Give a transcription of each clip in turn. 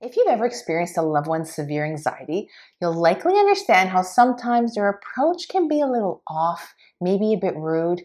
If you've ever experienced a loved one's severe anxiety, you'll likely understand how sometimes their approach can be a little off, maybe a bit rude,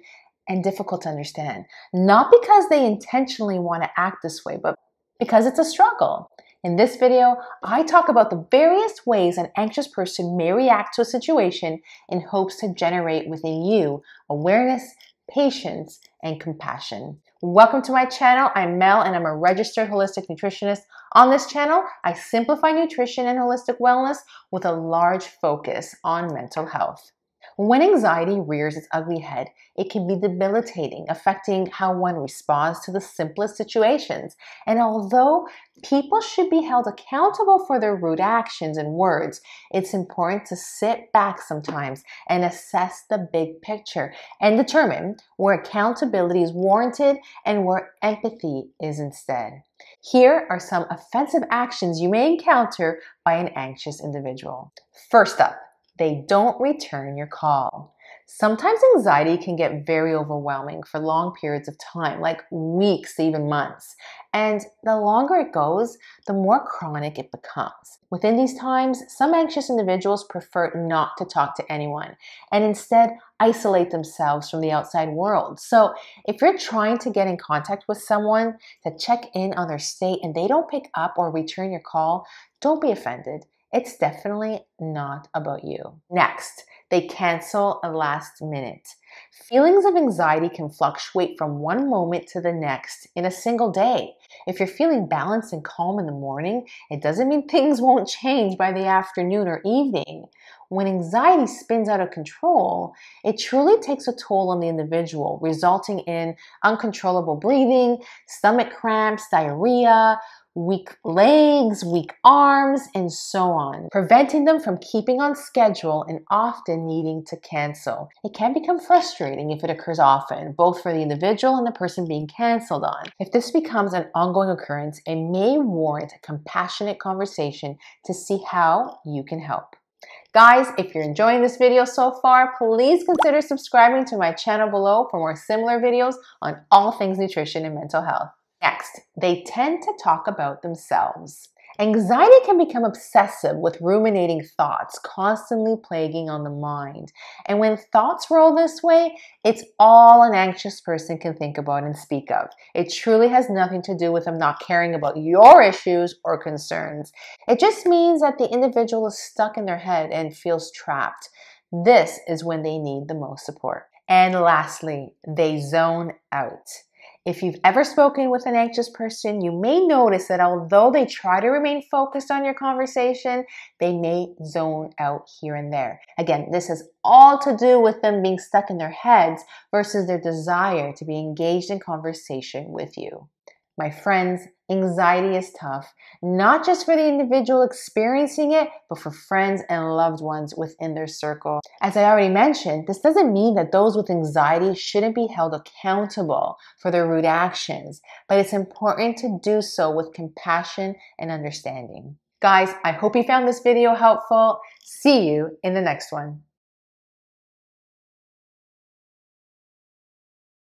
and difficult to understand. Not because they intentionally want to act this way, but because it's a struggle. In this video, I talk about the various ways an anxious person may react to a situation in hopes to generate within you awareness, patience, and compassion. Welcome to my channel. I'm Mel and I'm a registered holistic nutritionist. On this channel, I simplify nutrition and holistic wellness with a large focus on mental health. When anxiety rears its ugly head, it can be debilitating, affecting how one responds to the simplest situations. And although people should be held accountable for their rude actions and words, it's important to sit back sometimes and assess the big picture and determine where accountability is warranted and where empathy is instead. Here are some offensive actions you may encounter by an anxious individual. First up, they don't return your call. Sometimes anxiety can get very overwhelming for long periods of time, like weeks, even months. And the longer it goes, the more chronic it becomes. Within these times, some anxious individuals prefer not to talk to anyone and instead isolate themselves from the outside world. So if you're trying to get in contact with someone to check in on their state and they don't pick up or return your call, don't be offended. It's definitely not about you. Next, they cancel last minute. Feelings of anxiety can fluctuate from one moment to the next in a single day. If you're feeling balanced and calm in the morning, it doesn't mean things won't change by the afternoon or evening. When anxiety spins out of control, it truly takes a toll on the individual, resulting in uncontrollable breathing, stomach cramps, diarrhea, weak legs, weak arms, and so on, preventing them from keeping on schedule and often needing to cancel. It can become frustrating if it occurs often, both for the individual and the person being canceled on. If this becomes an ongoing occurrence, it may warrant a compassionate conversation to see how you can help. Guys, if you're enjoying this video so far, please consider subscribing to my channel below for more similar videos on all things nutrition and mental health. Next, they tend to talk about themselves. Anxiety can become obsessive with ruminating thoughts, constantly plaguing on the mind. And when thoughts roll this way, it's all an anxious person can think about and speak of. It truly has nothing to do with them not caring about your issues or concerns. It just means that the individual is stuck in their head and feels trapped. This is when they need the most support. And lastly, they zone out. If you've ever spoken with an anxious person, you may notice that although they try to remain focused on your conversation, they may zone out here and there. Again, this has all to do with them being stuck in their heads versus their desire to be engaged in conversation with you. My friends, anxiety is tough, not just for the individual experiencing it, but for friends and loved ones within their circle. As I already mentioned, this doesn't mean that those with anxiety shouldn't be held accountable for their rude actions, but it's important to do so with compassion and understanding. Guys, I hope you found this video helpful. See you in the next one.